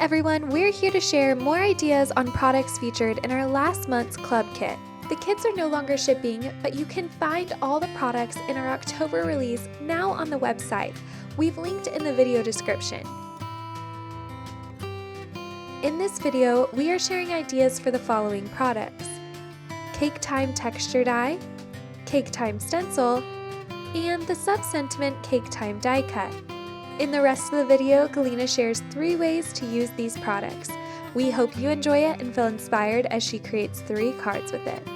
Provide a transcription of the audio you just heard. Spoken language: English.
everyone, we're here to share more ideas on products featured in our last month's club kit. The kits are no longer shipping, but you can find all the products in our October release now on the website. We've linked in the video description. In this video, we are sharing ideas for the following products: Cake Time Texture Die, Cake Time Stencil, and the Sub-Sentiment Cake Time Die Cut. In the rest of the video, Galina shares 3 ways to use these products. We hope you enjoy it and feel inspired as she creates 3 cards with it.